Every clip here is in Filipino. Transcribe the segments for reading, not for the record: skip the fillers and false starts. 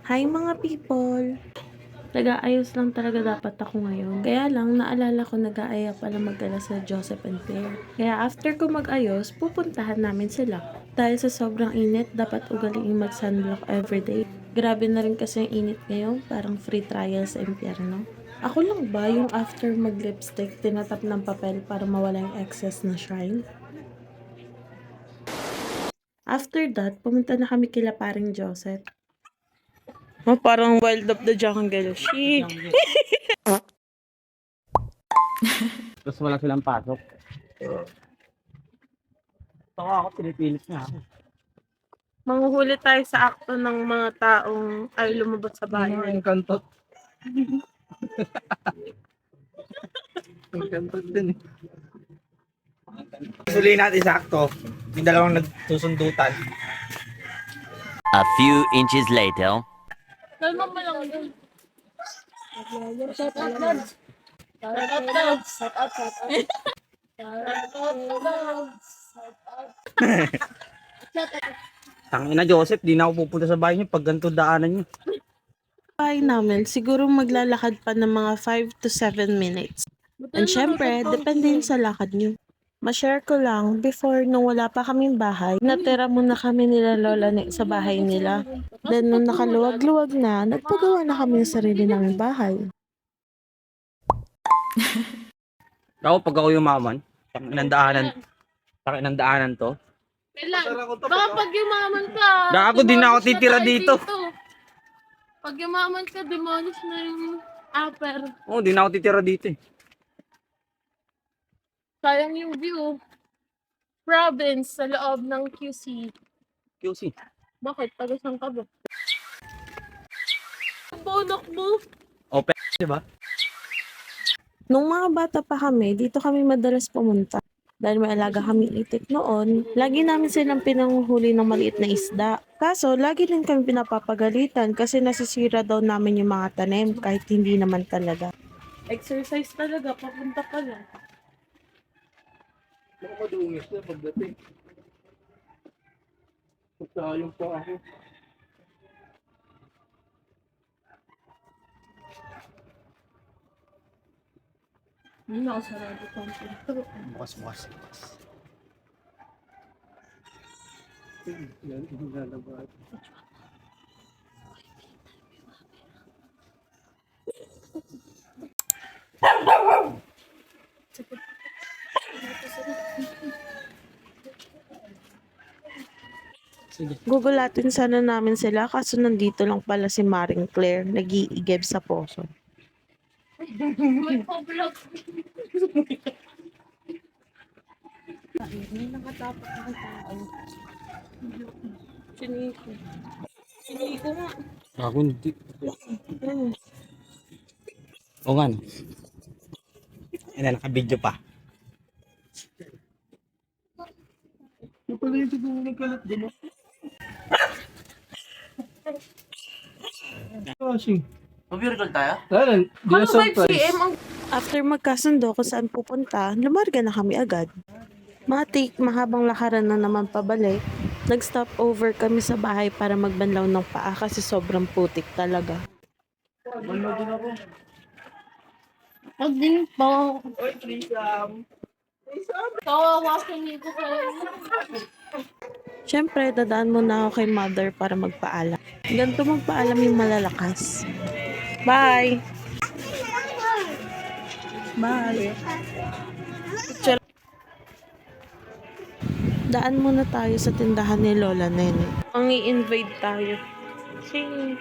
Hi mga people! Nag-aayos lang talaga dapat ako ngayon. Kaya lang, naalala ko nag-aaya pala mag-ala sa Joseph and Claire. Kaya after ko mag-ayos, pupuntahan namin sila. Dahil sa sobrang init, dapat ugaliing mag-sunblock everyday. Grabe na rin kasi yung init ngayon, parang free trial sa impyerno. Ako lang ba yung after mag-lipstick, tinatap ng papel para mawala yung excess na shine? After that, pumunta na kami kila paring Joseph. Oh, parang Wild of the Jungle. She. Tapos wala silang pasok. Saka ako, pinipilit na ako. Manghuhuli tayo sa akto ng mga taong ay lumabas sa bayan. Ang kantot. Ang kantot din eh. Suliin natin sakto. Yung dalawang nagsusundutan. A few inches later. Kalma mo lang doon. Shout out, Lods. Shout out, Lods. Shout out, shout out. Shout out. Tangina Joseph, di na ako pupunta sa bahay niyo pag ganito daanan niyo. Bahay namin, siguro maglalakad pa ng mga 5 to 7 minutes. And syempre, depende yun sa lakad nyo. Ma-share ko lang, before nung wala pa kaming bahay, natira muna kami nila lola sa bahay nila. Then nung nakaluwag-luwag na, nagpagawa na kami ng sarili naming bahay. Ako pag ako yumaman, tangin ng daanan to. Baka pag yumaman ka, Gago, di na ako demolish titira tayo dito. Pag yumaman ka, demolish na yung upper. Oo, di na ako titira dito eh. Sayang yung view. Province sa loob ng QC. QC. Bakit? Taga-saan ka ba? Bonak mo. O, diba? Nung mga bata pa kami, dito kami madalas pumunta. Dahil may alaga kaming itik noon, lagi namin silang pinanguhuli ng maliit na isda. Kaso, lagi din kami pinapapagalitan kasi nasisira daw namin yung mga tanim kahit hindi naman talaga. Exercise talaga, papunta ka lang. Baka madungis na pagdating. Pagkayong pa ako. Hindi na ako sarado pang pinto. Bukas. Sige. Gugulatin sana namin sila kaso nandito lang pala si Maring Claire, nag-iigib sa poso. May pa-vlog. May nakatapak na tao. Chiniko. Chiniko nga. Ako hindi. O nga no. Ayan, naka-video pa. Yung pala yung siguro nagkalat din. Kasi. Mag-virtual tayo? Di na surprise. After magkasundo kung saan pupunta, lumarga na kami agad. Matik, mahabang lakaran na naman pabalik. Nag-stop over kami sa bahay para magbanlaw ng paa kasi sobrang putik talaga. Banlo din ako. Pag din po. Oy, Trisam. Kawawa ko nito kayo. Siyempre, dadaan muna ako kay mother para magpaalam. Ganito magpaalam yung malalakas. Bye! Bye! Daan muna tayo sa tindahan ni Lola Nene. Ang i-invade tayo. Sing!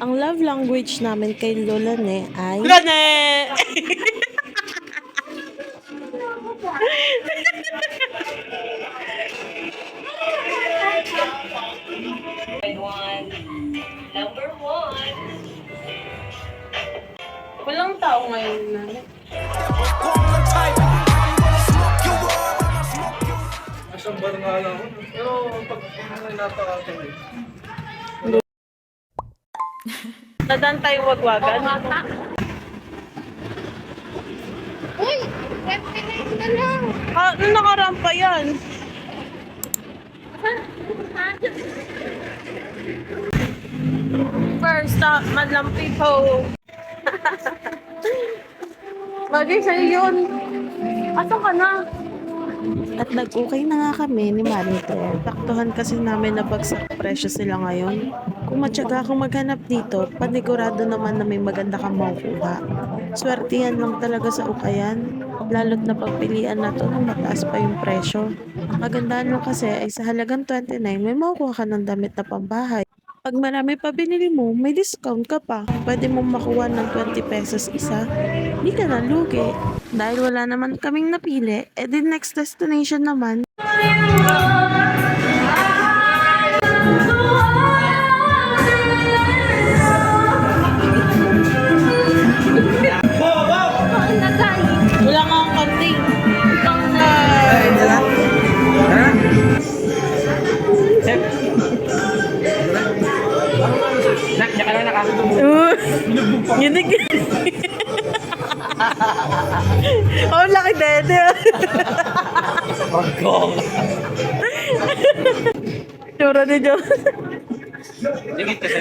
Ang love language namin kay Lola Ne ay... Lola Ne! Walang tao ngayon na. Asang bar nga lang ako. Pero pag natakasan eh. Dadaan tayo wagwagan. Uy! 29 na lang! Ah, nung nakaraan pa yan. First stop, Madlang People. Bagay sa'yo yun. Asan ka na? At nag-okay na nga kami ni Maring Claire. Taktuhan kasi namin na bagsak presyo sila ngayon. Kung matyaga kang maghanap dito, panigurado naman na may maganda kang makukuha. Swertihan lang talaga sa ukayan. Lalo't na pagpilian na to nung mataas pa yung presyo. Ang kagandahan mo kasi ay sa halagang 29 may makukuha ka ng damit na pambahay. Pag marami pa binili mo, may discount ka pa. Pwede mong makuha ng 20 pesos isa. Di ka na lugi. Dahil wala naman kaming napili, edi next destination naman. Wala nga akong konting. Ginig. Oh, laki dede. Tsura ni Jo. Dingit kasi.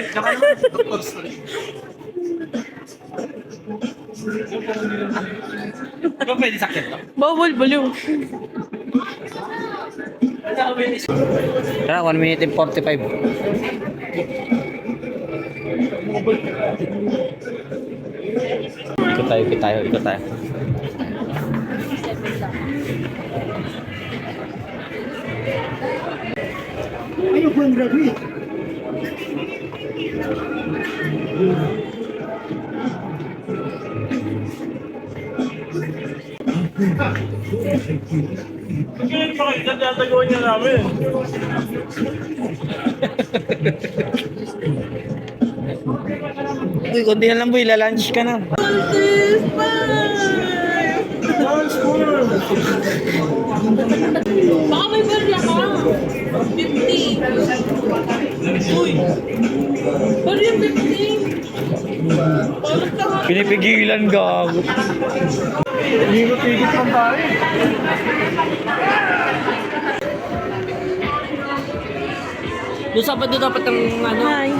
Ano pwede sakit to? Bawal baliw. Tara, 1 minute and 45. Ikot tayo, ikot tayo, ikot tayo. Ayaw ko ang grabe. Kaya pa kayo tatagawa niya namin. Uy, konti na lang boy, lalunch ka na. Baka may barya ka. 50. Uy. Barya 50. Parang ka nga. Pinipigilan gago. Hindi ko tigit ng bahay. Doon sa doon dapat ang ano. Hi.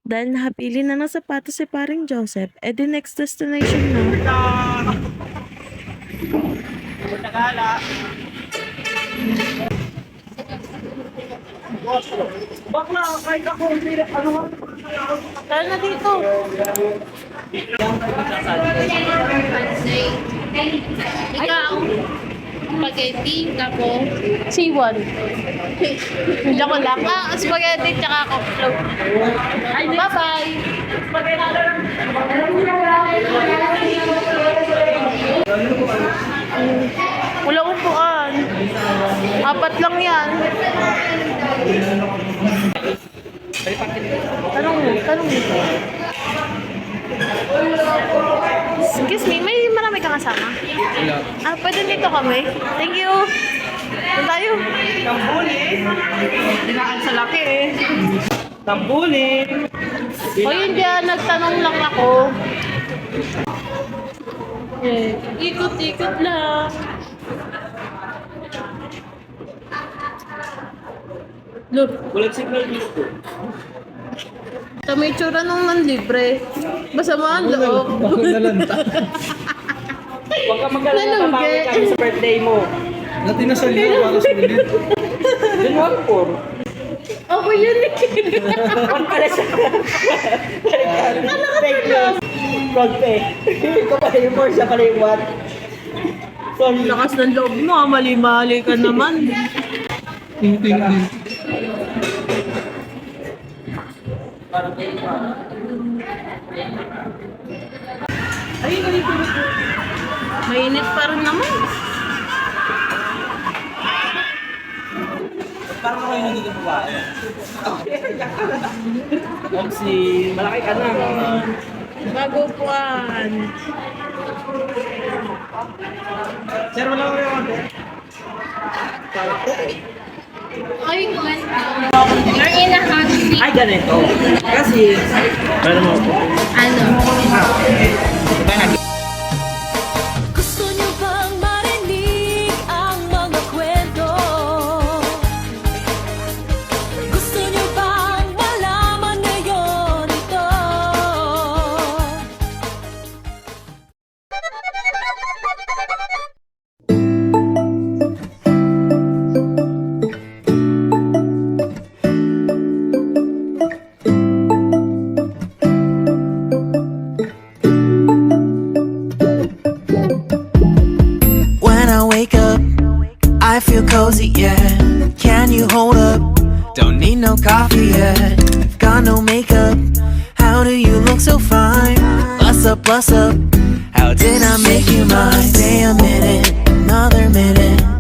Dahil nakapili na ng sapatos si paring Joseph, edi next destination na. Bakla, kahit ako, hindi ano nga. Tara na dito. Ikaw, spaghetti, kapo. C1. Hindi ako lang. Spaghetti tsaka cocktail. Bye-bye! Wala upuan. 4 lang yan. Tanong mo. Excuse me, may marami kang kasama? Ah, pwede dito kami. Thank you. Saan tayo? Dinaan sa laki eh. Tambulin. O hindi nagtanong lang ako. Ikot-ikot lang. Look, Walang signal dito. sa may tsura nung nanlibre. Basta mo ang loob. Bakit nalanta? Huwag ka mag-alala, Nalugi. kami sa birthday mo. Dati na sa liyo para sulit. Doon mo ako. Ako yun eh. Huwag pala siya. Fake news. Frog pay. Ikaw pala yung more, siya pala yung what? Sorry. Lakas ng loob mo, mali-mali ka naman. Ting-ting din. Ay, ganito. Mainit pa rin naman. Parang ako yung nandito pa ba? Oxy, malaki ka na. Bago puan. Sir, wala ko yung order. Ay, 4 in a hot seat. Ay, ganito. Kasi, meron mo po. Ano? Gusto niyo bang marinig ang mga kwento? Gusto niyo bang malaman ngayon ito? When I wake up, I feel cozy, yeah. Can you hold up? Don't need no coffee yet. Got no makeup. How do you look so fine? Plus up, plus up. How did I make you mine? Stay a minute, another minute.